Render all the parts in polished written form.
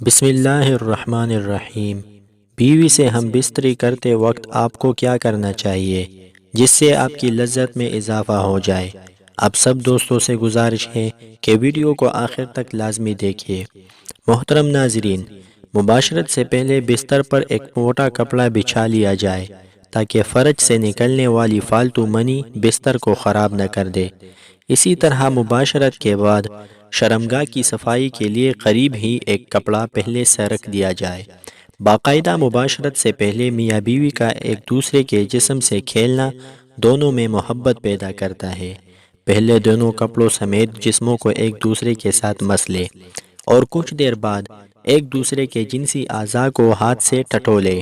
بسم اللہ الرحمن الرحیم۔ بیوی سے ہم بستری کرتے وقت آپ کو کیا کرنا چاہیے جس سے آپ کی لذت میں اضافہ ہو جائے؟ اب سب دوستوں سے گزارش ہے کہ ویڈیو کو آخر تک لازمی دیکھیے۔ محترم ناظرین، مباشرت سے پہلے بستر پر ایک موٹا کپڑا بچھا لیا جائے تاکہ فرج سے نکلنے والی فالتو منی بستر کو خراب نہ کر دے۔ اسی طرح مباشرت کے بعد شرمگاہ کی صفائی کے لیے قریب ہی ایک کپڑا پہلے سے رکھ دیا جائے۔ باقاعدہ مباشرت سے پہلے میاں بیوی کا ایک دوسرے کے جسم سے کھیلنا دونوں میں محبت پیدا کرتا ہے۔ پہلے دونوں کپڑوں سمیت جسموں کو ایک دوسرے کے ساتھ مس لے اور کچھ دیر بعد ایک دوسرے کے جنسی اعضاء کو ہاتھ سے ٹٹولے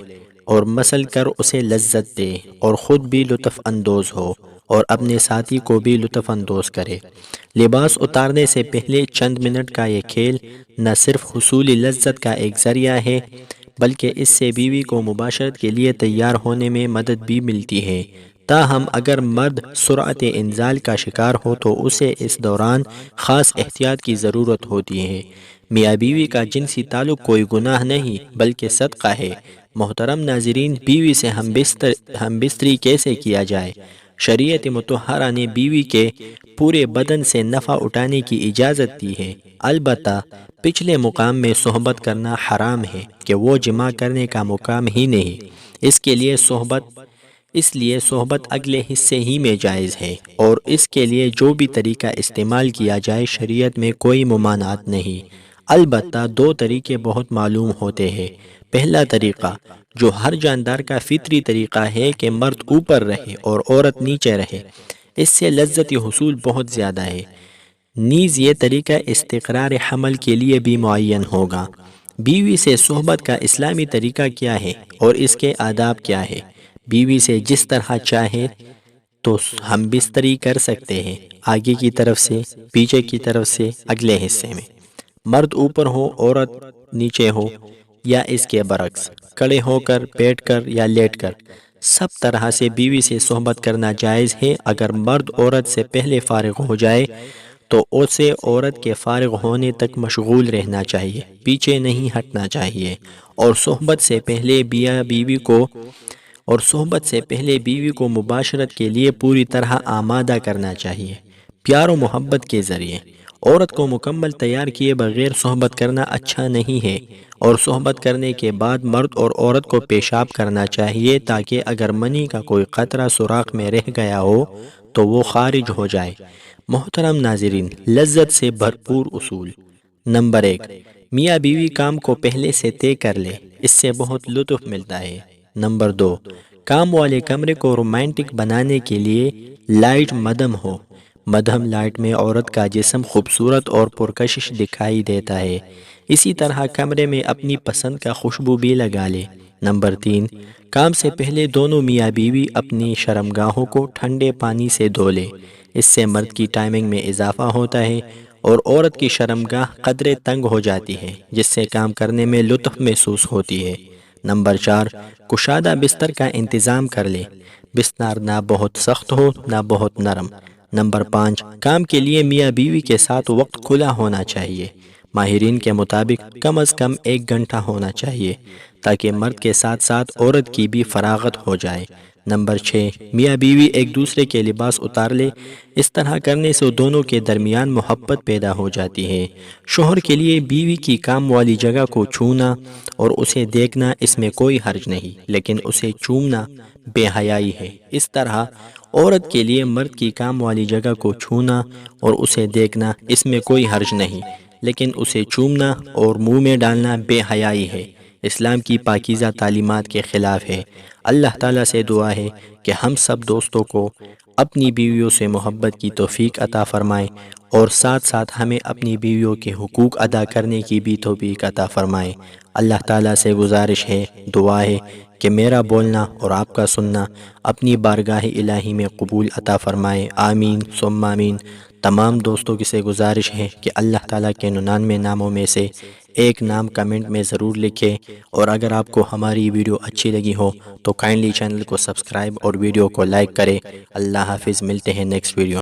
اور مسل کر اسے لذت دے اور خود بھی لطف اندوز ہو اور اپنے ساتھی کو بھی لطف اندوز کرے۔ لباس اتارنے سے پہلے چند منٹ کا یہ کھیل نہ صرف حصول لذت کا ایک ذریعہ ہے بلکہ اس سے بیوی کو مباشرت کے لیے تیار ہونے میں مدد بھی ملتی ہے۔ تاہم اگر مرد سرعت انزال کا شکار ہو تو اسے اس دوران خاص احتیاط کی ضرورت ہوتی ہے۔ میاں بیوی کا جنسی تعلق کوئی گناہ نہیں بلکہ صدقہ ہے۔ محترم ناظرین، بیوی سے ہم بستری کیسے کیا جائے؟ شریعت مطہرہ نے بیوی کے پورے بدن سے نفع اٹھانے کی اجازت دی ہے، البتہ پچھلے مقام میں صحبت کرنا حرام ہے کہ وہ جماع کرنے کا مقام ہی نہیں، اس لیے صحبت اگلے حصے ہی میں جائز ہے، اور اس کے لیے جو بھی طریقہ استعمال کیا جائے شریعت میں کوئی ممانعت نہیں۔ البتہ دو طریقے بہت معلوم ہوتے ہیں۔ پہلا طریقہ جو ہر جاندار کا فطری طریقہ ہے کہ مرد اوپر رہے اور عورت نیچے رہے، اس سے لذت حصول بہت زیادہ ہے۔ نیز یہ طریقہ استقرار حمل کے لیے بھی معین ہوگا۔ بیوی سے صحبت کا اسلامی طریقہ کیا ہے اور اس کے آداب کیا ہے؟ بیوی سے جس طرح چاہے تو ہم بستری کر سکتے ہیں، آگے کی طرف سے، پیچھے کی طرف سے، اگلے حصے میں۔ مرد اوپر ہو، عورت نیچے ہو یا اس کے برعکس، کھڑے ہو کر، بیٹھ کر یا لیٹ کر، سب طرح سے بیوی سے صحبت کرنا جائز ہے۔ اگر مرد عورت سے پہلے فارغ ہو جائے تو اسے عورت کے فارغ ہونے تک مشغول رہنا چاہیے، پیچھے نہیں ہٹنا چاہیے، اور صحبت سے پہلے بیوی کو مباشرت کے لیے پوری طرح آمادہ کرنا چاہیے، پیار و محبت کے ذریعے۔ عورت کو مکمل تیار کیے بغیر صحبت کرنا اچھا نہیں ہے، اور صحبت کرنے کے بعد مرد اور عورت کو پیشاب کرنا چاہیے تاکہ اگر منی کا کوئی قطرہ سوراخ میں رہ گیا ہو تو وہ خارج ہو جائے۔ محترم ناظرین، لذت سے بھرپور اصول۔ نمبر 1، میاں بیوی کام کو پہلے سے طے کر لے، اس سے بہت لطف ملتا ہے۔ نمبر 2، کام والے کمرے کو رومانٹک بنانے کے لیے لائٹ مدھم ہو۔ مدھم لائٹ میں عورت کا جسم خوبصورت اور پرکشش دکھائی دیتا ہے۔ اسی طرح کمرے میں اپنی پسند کا خوشبو بھی لگا لے۔ نمبر 3، کام سے پہلے دونوں میاں بیوی اپنی شرمگاہوں کو ٹھنڈے پانی سے دھو لے، اس سے مرد کی ٹائمنگ میں اضافہ ہوتا ہے اور عورت کی شرمگاہ قدرے تنگ ہو جاتی ہے، جس سے کام کرنے میں لطف محسوس ہوتی ہے۔ نمبر 4، کشادہ بستر کا انتظام کر لے، بستر نہ بہت سخت ہو نہ بہت نرم۔ نمبر 5، کام کے لیے میاں بیوی کے ساتھ وقت کھلا ہونا چاہیے، ماہرین کے مطابق کم از کم 1 گھنٹہ ہونا چاہیے تاکہ مرد کے ساتھ ساتھ عورت کی بھی فراغت ہو جائے۔ نمبر 6، میاں بیوی ایک دوسرے کے لباس اتار لے، اس طرح کرنے سے دونوں کے درمیان محبت پیدا ہو جاتی ہے۔ شوہر کے لیے بیوی کی کام والی جگہ کو چھونا اور اسے دیکھنا اس میں کوئی حرج نہیں، لیکن اسے چومنا بے حیائی ہے۔ اس طرح عورت کے لیے مرد کی کام والی جگہ کو چھونا اور اسے دیکھنا اس میں کوئی حرج نہیں، لیکن اسے چومنا اور منہ میں ڈالنا بے حیائی ہے، اسلام کی پاکیزہ تعلیمات کے خلاف ہے۔ اللہ تعالیٰ سے دعا ہے کہ ہم سب دوستوں کو اپنی بیویوں سے محبت کی توفیق عطا فرمائے اور ساتھ ساتھ ہمیں اپنی بیویوں کے حقوق ادا کرنے کی بھی توفیق عطا فرمائے۔ اللہ تعالیٰ سے گزارش ہے، دعا ہے کہ میرا بولنا اور آپ کا سننا اپنی بارگاہ الہی میں قبول عطا فرمائے، آمین ثم آمین۔ تمام دوستوں کی سے گزارش ہے کہ اللہ تعالیٰ کے 99 ناموں میں سے ایک نام کمنٹ میں ضرور لکھیں، اور اگر آپ کو ہماری ویڈیو اچھی لگی ہو تو کائنڈلی چینل کو سبسکرائب اور ویڈیو کو لائک کریں۔ اللہ حافظ، ملتے ہیں نیکسٹ ویڈیو۔